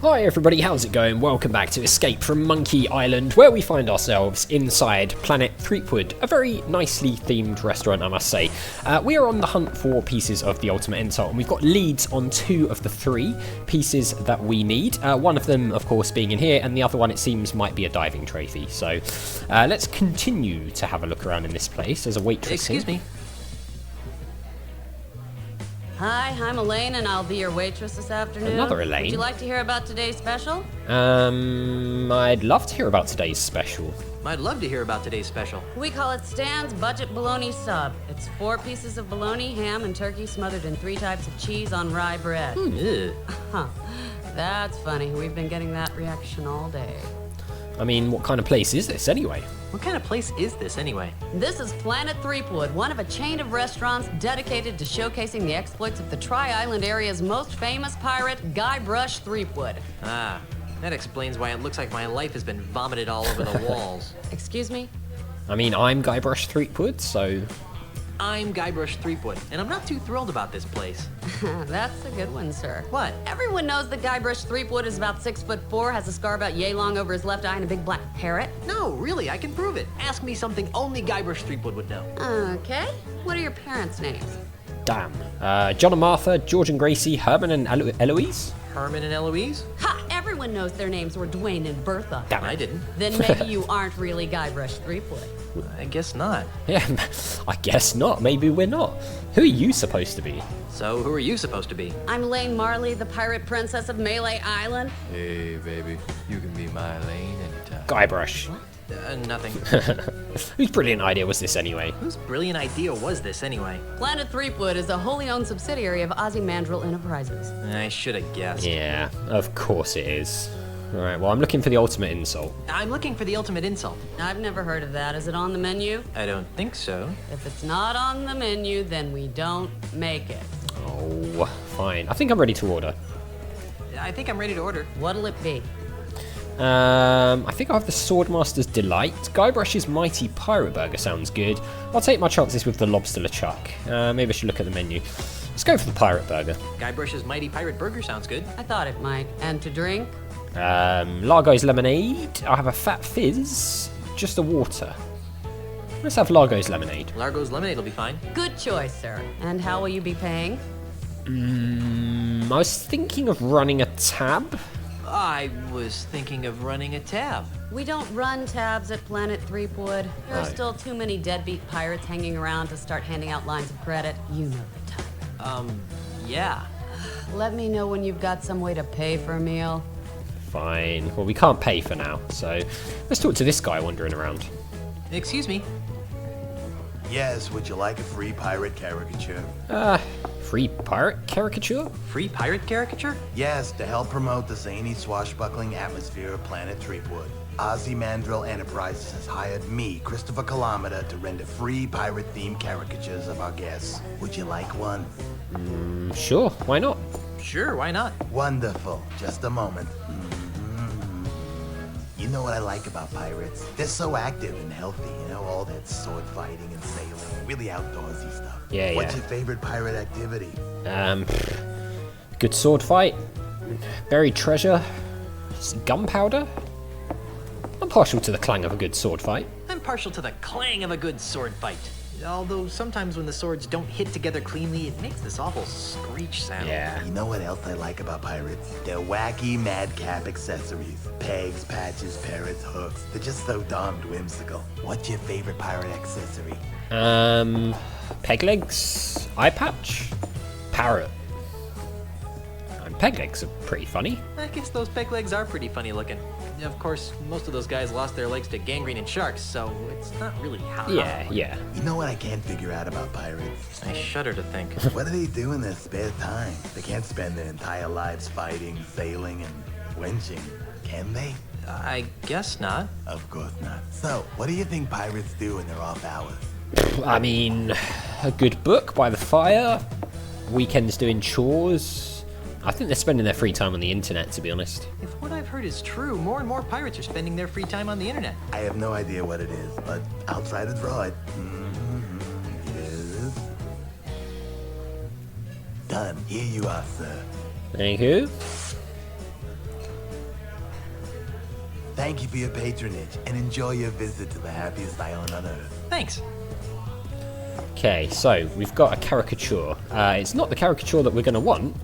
Hi everybody, how's it going? Welcome back to Escape from Monkey Island, where we find ourselves inside Planet Threewood, a very nicely themed restaurant, I must say. We are on the hunt for pieces of the ultimate insult, and we've got leads on 2 of the 3 pieces that we need. One of them, of course, being in here, and the other one, it seems, might be a diving trophy. So let's continue to have a look around in this place. There's a waitress Excuse me. Hi, I'm Elaine, and I'll be your waitress this afternoon. Another Elaine? Would you like to hear about today's special? I'd love to hear about today's special. I'd love to hear about today's special. We call it Stan's Budget Bologna Sub. It's 4 pieces of bologna, ham, and turkey smothered in 3 types of cheese on rye bread. Huh. That's funny. We've been getting that reaction all day. I mean, what kind of place is this anyway? What kind of place is this anyway? This is Planet Threewood, one of a chain of restaurants dedicated to showcasing the exploits of the Tri-Island area's most famous pirate, Guybrush Threepwood. Ah, that explains why it looks like my life has been vomited all over the walls. Excuse me? I mean, I'm Guybrush Threepwood, so... I'm Guybrush Threepwood, and I'm not too thrilled about this place. That's a good one, sir. What? Everyone knows that Guybrush Threepwood is about 6'4", has a scar about yay long over his left eye, and a big black parrot. No, really, I can prove it. Ask me something only Guybrush Threepwood would know. Okay. What are your parents' names? Damn. John and Martha, George and Gracie, Herman and Eloise? Herman and Eloise? Ha! Everyone knows their names were Dwayne and Bertha. Damn it. I didn't. Then maybe you aren't really Guybrush Threepwood. I guess not. Yeah, I guess not. Maybe we're not. Who are you supposed to be? So who are you supposed to be? I'm Elaine Marley, the pirate princess of Melee Island. Hey, baby, you can be my Elaine anytime. Guybrush. Nothing. Whose brilliant idea was this anyway? Whose brilliant idea was this anyway? Planet Threewood is a wholly owned subsidiary of Ozzie Mandrill Enterprises. I should have guessed. Yeah, of course it is. Alright, well, I'm looking for the ultimate insult. I'm looking for the ultimate insult. I've never heard of that. Is it on the menu? I don't think so. If it's not on the menu, then we don't make it. Oh, fine. I think I'm ready to order. I think I'm ready to order. What'll it be? I think I'll have the Swordmaster's Delight. Guybrush's Mighty Pirate Burger sounds good. I'll take my chances with the Lobster LeChuck. Maybe I should look at the menu. Let's go for the Pirate Burger. Guybrush's Mighty Pirate Burger sounds good. I thought it might. And to drink? Largo's Lemonade. I'll have a Fat Fizz. Just a water. Let's have Largo's Lemonade. Largo's Lemonade will be fine. Good choice, sir. And how will you be paying? I was thinking of running a tab. I was thinking of running a tab. We don't run tabs at Planet Threewood. There are still too many deadbeat pirates hanging around to start handing out lines of credit. You know the type. Yeah. Let me know when you've got some way to pay for a meal. Fine. Well, we can't pay for now, so let's talk to this guy wandering around. Excuse me. Yes, would you like a free pirate caricature? Free pirate caricature? Free pirate caricature? Yes, to help promote the zany, swashbuckling atmosphere of Planet Threewood. Ozzie Mandrill Enterprises has hired me, Christopher Kilometer, to render free pirate-themed caricatures of our guests. Would you like one? Sure, why not? Sure, why not? Wonderful. Just a moment. You know what I like about pirates? They're so active and healthy, you know, all that sword fighting and sailing, really outdoorsy stuff. Yeah, What's your favorite pirate activity? Good sword fight, buried treasure, gunpowder. I'm partial to the clang of a good sword fight. I'm partial to the clang of a good sword fight. Although sometimes when the swords don't hit together cleanly, it makes this awful screech sound. Yeah. You know what else I like about pirates? Their wacky madcap accessories. Pegs, patches, parrots, hooks. They're just so darned whimsical. What's your favorite pirate accessory? Peg legs, eye patch, parrot. Peg legs are pretty funny. I guess those peg legs are pretty funny looking. Of course, most of those guys lost their legs to gangrene and sharks, so it's not really how. Yeah. You know what I can't figure out about pirates? I shudder to think. What do they do in their spare time? They can't spend their entire lives fighting, sailing, and wenching, can they? I guess not. Of course not. So, what do you think pirates do in their off hours? I mean, a good book by the fire, weekends doing chores. I think they're spending their free time on the internet, to be honest. If what I've heard is true, more and more pirates are spending their free time on the internet. I have no idea what it is, but I'll try to draw it. Yes. Done. Here you are, sir. Thank you. Thank you for your patronage, and enjoy your visit to the happiest island on Earth. Thanks. Okay, so we've got a caricature. It's not the caricature that we're going to want,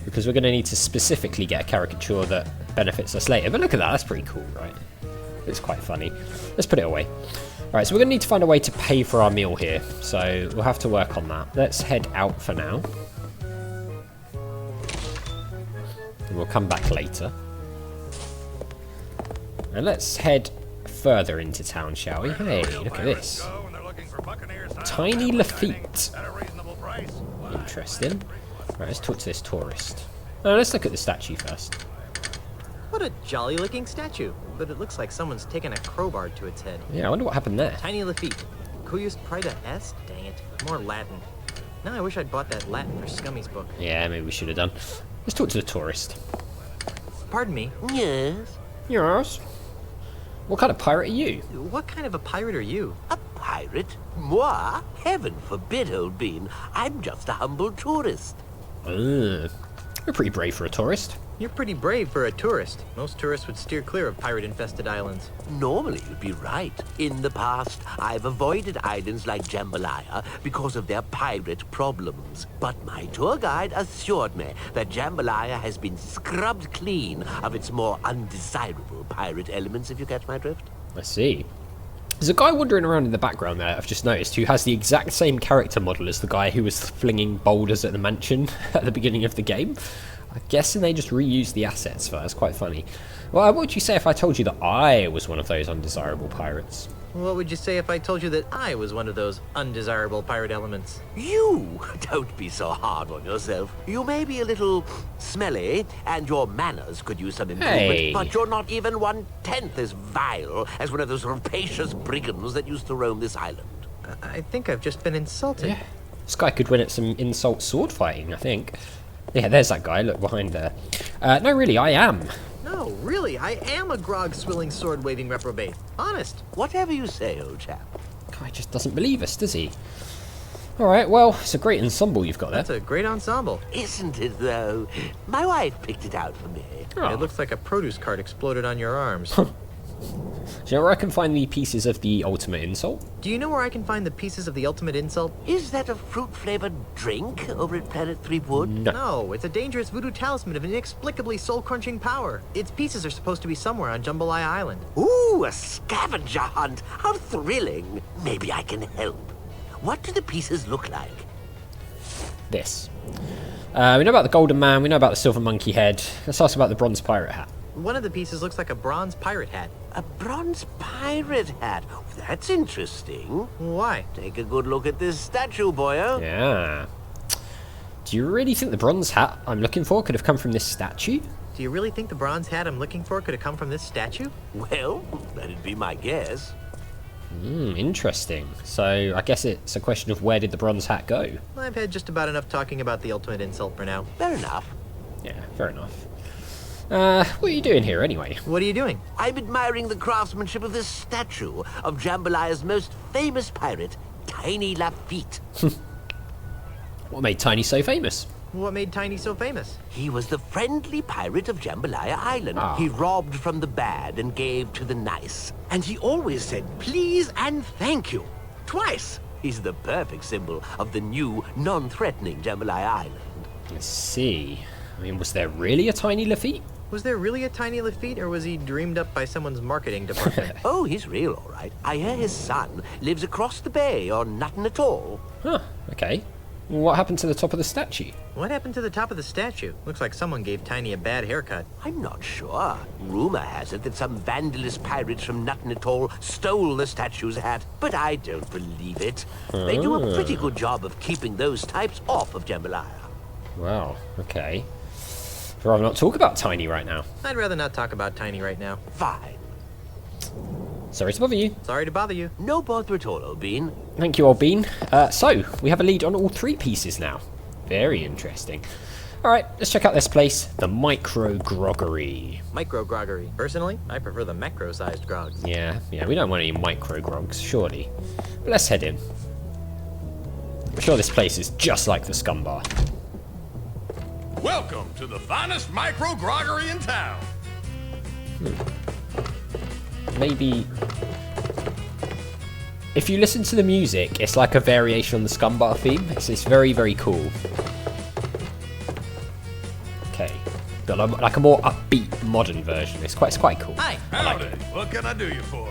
because we're going to need to specifically get a caricature that benefits us later. But look at that, that's pretty cool, right? It's quite funny. Let's put it away. Alright, so we're going to need to find a way to pay for our meal here, so we'll have to work on that. Let's head out for now. And we'll come back later. And let's head further into town, shall we? Hey, look at this. Tiny Lafitte. Interesting. Right, let's talk to this tourist. Let's look at the statue first. What a jolly looking statue, but it looks like someone's taken a crowbar to its head. Yeah, I wonder what happened there. Tiny Lafitte. Cuius praeda est? Dang it. More Latin. Now I wish I'd bought that Latin for Scummy's book. Yeah, maybe we should have done. Let's talk to the tourist. Pardon me. Yes? Yes? What kind of pirate are you? What kind of a pirate are you? A pirate? Moi? Heaven forbid, old bean. I'm just a humble tourist. You're pretty brave for a tourist. You're pretty brave for a tourist. Most tourists would steer clear of pirate-infested islands. Normally, you'd be right. In the past, I've avoided islands like Jambalaya because of their pirate problems. But my tour guide assured me that Jambalaya has been scrubbed clean of its more undesirable pirate elements, if you catch my drift. I see. There's a guy wandering around in the background there, I've just noticed, who has the exact same character model as the guy who was flinging boulders at the mansion at the beginning of the game. I'm guessing they just reused the assets for that. It's quite funny. Well, what would you say if I told you that I was one of those undesirable pirates? What would you say if I told you that I was one of those undesirable pirate elements? You? Don't be so hard on yourself. You may be a little smelly, and your manners could use some improvement, Hey. but you're not even 1/10 as vile as one of those rapacious brigands that used to roam this island. I think I've just been insulted. Yeah. This guy could win at some insult sword fighting, I think. Yeah, there's that guy. Look behind there. No, really, I am. No, really, I am a grog-swilling, sword-waving reprobate. Honest. Whatever you say, old chap. Guy just doesn't believe us, does he? Alright, well, it's a great ensemble you've got there. That's a great ensemble. Isn't it, though? My wife picked it out for me. Oh. It looks like a produce cart exploded on your arms. Do you know where I can find the pieces of the ultimate insult? Do you know where I can find the pieces of the ultimate insult? Is that a fruit-flavored drink over at Planet Threewood? No. No, it's a dangerous voodoo talisman of inexplicably soul-crunching power. Its pieces are supposed to be somewhere on Jambalaya Island. Ooh, a scavenger hunt! How thrilling! Maybe I can help. What do the pieces look like? This. We know about the golden man, we know about the silver monkey head. Let's ask about the bronze pirate hat. One of the pieces looks like a bronze pirate hat. A bronze pirate hat. That's interesting. Why? Take a good look at this statue, boyo. Yeah. Do you really think the bronze hat I'm looking for could have come from this statue? Do you really think the bronze hat I'm looking for could have come from this statue? Well, that'd be my guess. Interesting. So I guess it's a question of where did the bronze hat go? I've had just about enough talking about the ultimate insult for now. Fair enough. Yeah, fair enough. What are you doing here anyway? What are you doing? I'm admiring the craftsmanship of this statue of Jambalaya's most famous pirate, Tiny Lafitte. What made Tiny so famous? What made Tiny so famous? He was the friendly pirate of Jambalaya Island. Ah. He robbed from the bad and gave to the nice. And he always said, please and thank you. Twice. He's the perfect symbol of the new, non-threatening Jambalaya Island. Let's see. I mean, was there really a Tiny Lafitte? Was there really a Tiny Lafitte, or was he dreamed up by someone's marketing department? Oh, he's real, all right. I hear his son lives across the bay on nothing at all. Huh, okay. What happened to the top of the statue? What happened to the top of the statue? Looks like someone gave Tiny a bad haircut. I'm not sure. Rumor has it that some vandalous pirates from nothing at all stole the statue's hat, but I don't believe it. They do a pretty good job of keeping those types off of Jambalaya. Wow, okay. I'd rather not talk about Tiny right now. I'd rather not talk about Tiny right now. Fine. Sorry to bother you. Sorry to bother you. No bother at all, old bean. Thank you, old bean. So, we have a lead on all three pieces now. Very interesting. Alright, let's check out this place. The Micro Groggery. Micro groggery. Personally, I prefer the macro-sized grogs. Yeah, we don't want any micro grogs, surely. But let's head in. I'm sure this place is just like the Scum Bar. Welcome to the finest micro groggery in town. maybe... If you listen to the music, it's like a variation on the Scumbar theme. It's very, very cool. Okay. Got like a more upbeat, modern version. It's quite cool. Hi. Howdy. What can I do you for?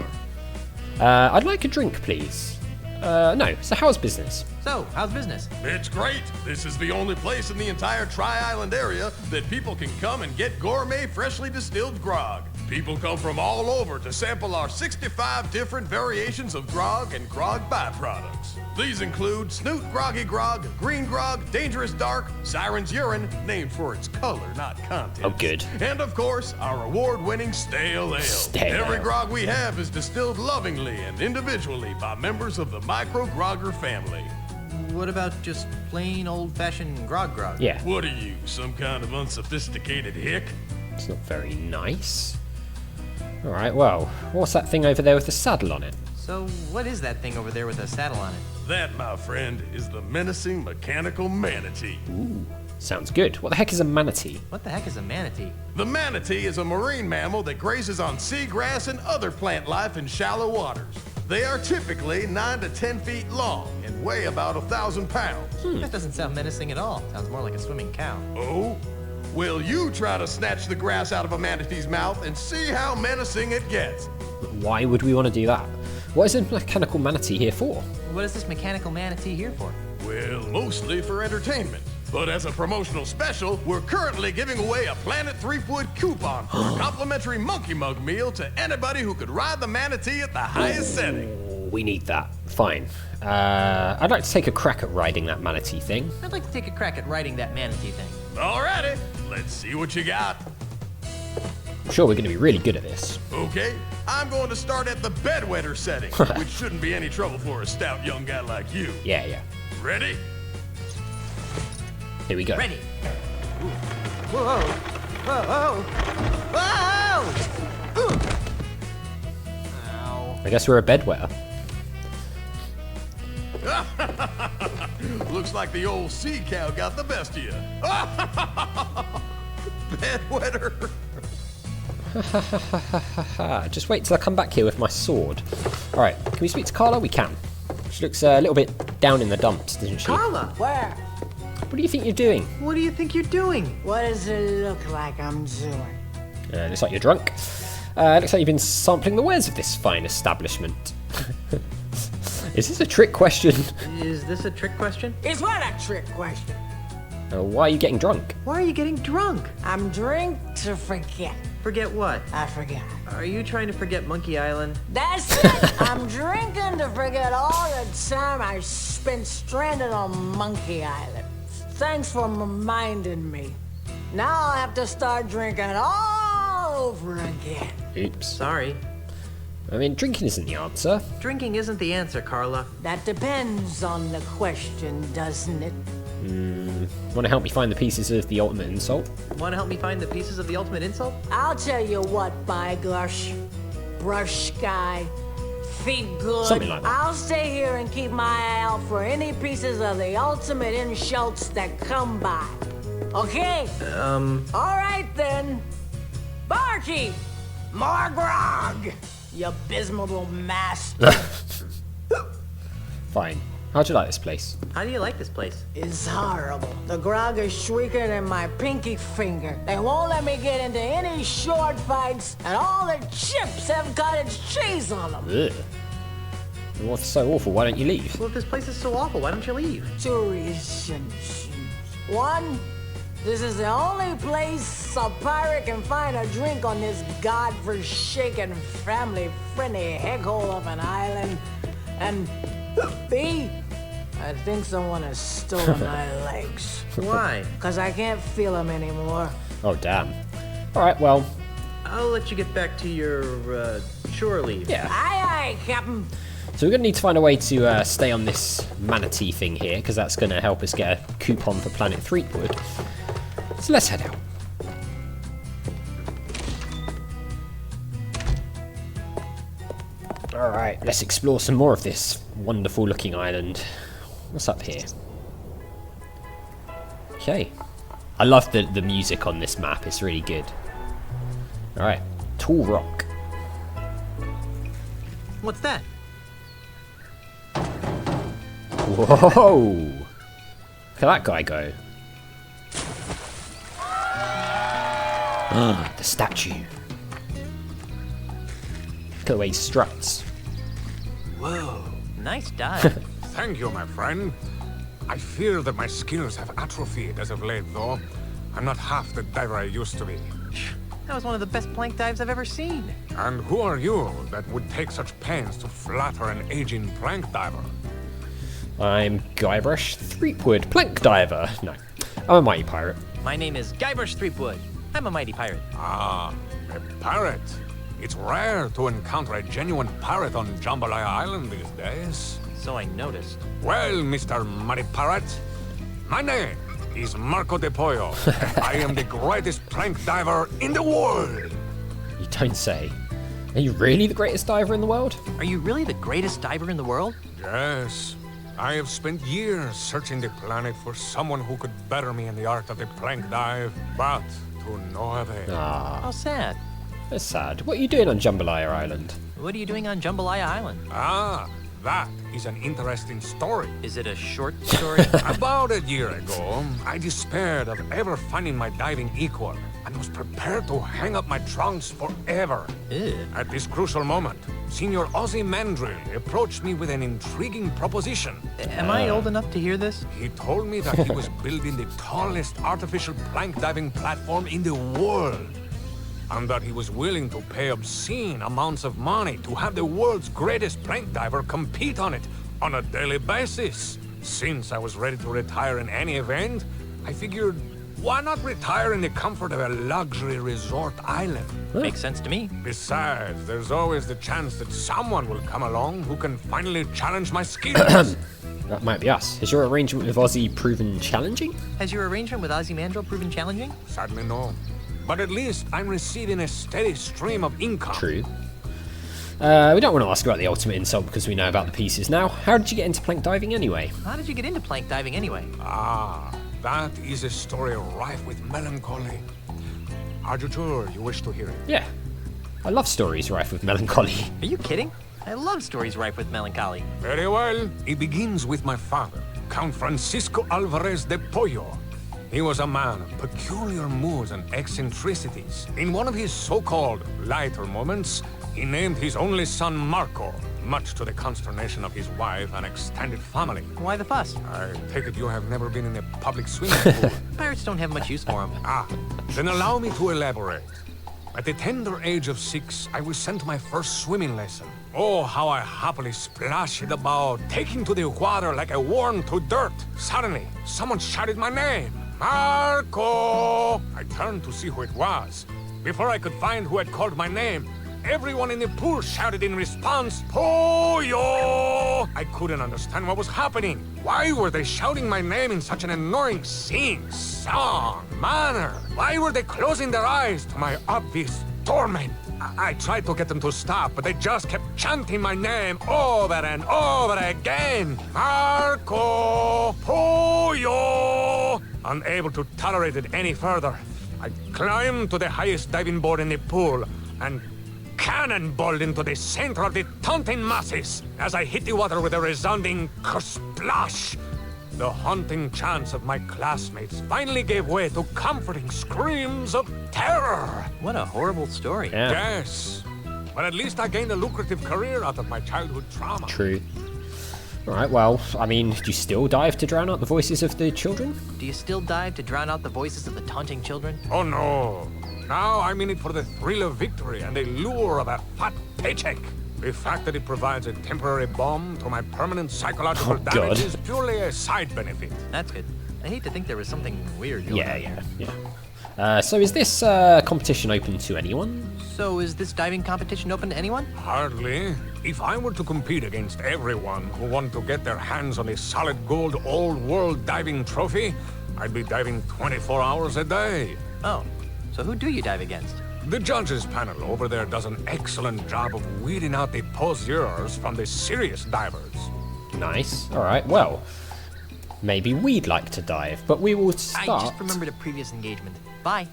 I'd like a drink, please. No. So how's business? So, how's business? It's great. This is the only place in the entire Tri-Island area that people can come and get gourmet, freshly distilled grog. People come from all over to sample our 65 different variations of grog and grog byproducts. These include Snoot Groggy Grog, Green Grog, Dangerous Dark, Siren's Urine, named for its color, not content. Oh, good. And of course, our award-winning Stale Ale. Stale Every Ale. grog we have is distilled lovingly and individually by members of the Micro Grogger family. What about just plain old-fashioned grog? Yeah. What are you, some kind of unsophisticated hick? It's not very nice. Alright, well, what's that thing over there with the saddle on it? So, what is that thing over there with a saddle on it? That, my friend, is the menacing mechanical manatee. Sounds good. What the heck is a manatee? What the heck is a manatee? The manatee is a marine mammal that grazes on seagrass and other plant life in shallow waters. They are typically 9 to 10 feet long and weigh about 1,000 pounds. That doesn't sound menacing at all. Sounds more like a swimming cow. Oh? Well, you try to snatch the grass out of a manatee's mouth and see how menacing it gets. Why would we want to do that? What is a mechanical manatee here for? What is this mechanical manatee here for? Well, mostly for entertainment. But as a promotional special, we're currently giving away a Planet Threepwood coupon for a complimentary monkey mug meal to anybody who could ride the manatee at the highest setting. We need that. Fine. I'd like to take a crack at riding that manatee thing. I'd like to take a crack at riding that manatee thing. Alrighty, let's see what you got. I'm sure we're going to be really good at this. Okay, I'm going to start at the bedwetter setting, which shouldn't be any trouble for a stout young guy like you. Yeah. Ready? Here we go. Ready. Ooh. Whoa. Whoa. Whoa. Ooh. Ow. I guess we're a bedwetter. Looks like the old sea cow got the best of you. Bedwetter. Just wait till I come back here with my sword. Alright, can we speak to Carla? We can. She looks a little bit down in the dumps, doesn't she? Carla! Where? What do you think you're doing? What do you think you're doing? What does it look like I'm doing? Looks like you're drunk. Looks like you've been sampling the wares of this fine establishment. Is this a trick question? Is this a trick question? Is what a trick question? Why are you getting drunk? Why are you getting drunk? I'm drink to forget. Forget what? I forgot. Are you trying to forget Monkey Island? That's it! I'm drinking to forget all the time I spent stranded on Monkey Island. Thanks for reminding me. Now I'll have to start drinking all over again. Oops. Sorry. I mean, drinking isn't the answer. Drinking isn't the answer, Carla. That depends on the question, doesn't it? Want to help me find the pieces of the ultimate insult? Want to help me find the pieces of the ultimate insult? I'll tell you what, Guybrush, Brush Guy, Feet Good. Something like that. I'll stay here and keep my eye out for any pieces of the ultimate insults that come by. Okay? All right then. Barkeep, more grog, you abysmal master. Fine. How'd you like this place? How do you like this place? It's horrible. The grog is shrieking in my pinky finger. They won't let me get into any short fights, and all the chips have cottage cheese on them. Ugh. What's so awful? Why don't you leave? Well, if this place is so awful, why don't you leave? Two reasons. One, this is the only place a pirate can find a drink on this godforsaken, family-friendly heckhole of an island. And B, I think someone has stolen my legs. Why? Because I can't feel them anymore. Oh, damn. Alright, well, I'll let you get back to your, shore leave. yeah. Aye, Captain. So we're going to need to find a way to stay on this manatee thing here, because that's going to help us get a coupon for Planet Threepwood. So let's head out. Alright, let's explore some more of this wonderful looking island. What's up here? Okay. I love the music on this map, it's really good. Alright, tall rock. What's that? Whoa! Look at that guy go. Ah, the statue. Look at the way he struts. Whoa, nice dive. Thank you, my friend. I fear that my skills have atrophied as of late, though. I'm not half the diver I used to be. That was one of the best plank dives I've ever seen. And who are you that would take such pains to flatter an aging plank diver? I'm Guybrush Threepwood, plank diver. No, I'm a mighty pirate. My name is Guybrush Threepwood. I'm a mighty pirate. Ah, a pirate. It's rare to encounter a genuine pirate on Jambalaya Island these days. So I noticed. Well, Mr. Mighty Pirate, my name is Marco de Pollo, and I am the greatest plank diver in the world. You don't say. Are you really the greatest diver in the world? Are you really the greatest diver in the world? Yes. I have spent years searching the planet for someone who could better me in the art of the plank dive, but to no avail. Ah, How sad. that's sad. What are you doing on Jambalaya Island? What are you doing on Jambalaya Island? Ah, that is an interesting story. Is it a short story? About a year ago, I despaired of ever finding my diving equal and was prepared to hang up my trunks forever. Ew. At this crucial moment, Senior Ozzie Mandrill approached me with an intriguing proposition. Am I old enough to hear this? He told me that he was building the tallest artificial plank diving platform in the world, and that he was willing to pay obscene amounts of money to have the world's greatest plank diver compete on it on a daily basis. Since I was ready to retire in any event, I figured, why not retire in the comfort of a luxury resort island? Makes sense to me. Besides, there's always the chance that someone will come along who can finally challenge my skills. That might be us. Has your arrangement with Ozzy proven challenging? Has your arrangement with Ozzie Mandrill proven challenging? Sadly, no. But at least I'm receiving a steady stream of income. True. We don't want to ask about the ultimate insult because we know about the pieces now. How did you get into plank diving anyway? How did you get into plank diving anyway? Ah, that is a story rife with melancholy. Are you sure you wish to hear it? Yeah. I love stories rife with melancholy. Are you kidding? I love stories rife with melancholy. Very well. It begins with my father, Count Francisco Alvarez de Pollo. He was a man of peculiar moods and eccentricities. In one of his so-called lighter moments, he named his only son Marco, much to the consternation of his wife and extended family. Why the fuss? I take it you have never been in a public swimming pool. Pirates don't have much use for them. Ah, then allow me to elaborate. At the tender age of 6, I was sent my first swimming lesson. Oh, how I happily splashed about, taking to the water like a worm to dirt. Suddenly, someone shouted my name. Marco! I turned to see who it was. Before I could find who had called my name, everyone in the pool shouted in response, Pollo! I couldn't understand what was happening. Why were they shouting my name in such an annoying sing-song manner? Why were they closing their eyes to my obvious torment? I tried to get them to stop, but they just kept chanting my name over and over again. Marco! Pollo! Unable to tolerate it any further, I climbed to the highest diving board in the pool and cannonballed into the center of the taunting masses as I hit the water with a resounding kersplash. The haunting chants of my classmates finally gave way to comforting screams of terror. What a horrible story. Yeah. Yes, but at least I gained a lucrative career out of my childhood trauma. True. Alright, well, I mean, do you still dive to drown out the voices of the children? Do you still dive to drown out the voices of the taunting children? Oh no. Now I'm in it for the thrill of victory and the lure of a fat paycheck. The fact that it provides a temporary bomb to my permanent psychological damage God. is purely a side benefit. That's good. I hate to think there was something weird going on. Yeah. So is this competition open to anyone? So is this diving competition open to anyone? Hardly. If I were to compete against everyone who want to get their hands on the solid gold old world diving trophy, I'd be diving 24 hours a day. Oh, so who do you dive against? The judges panel over there does an excellent job of weeding out the poseurs from the serious divers. Nice. Alright, well, maybe we'd like to dive, but we will I start... just remembered a previous engagement. Bye.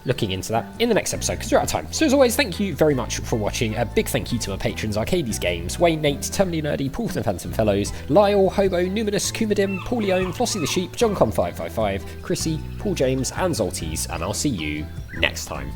looking into that in the next episode because we're out of time. So as always, thank you very much for watching. A big thank you to my patrons: Arcades Games, Wayne, Nate, Terminally Nerdy, Paul the Phantom Fellows, Lyle, Hobo, Numinous, Kumadim, Paulione, Flossie the Sheep, JohnCon555, Chrissy, Paul James, and Zoltes, and I'll see you next time.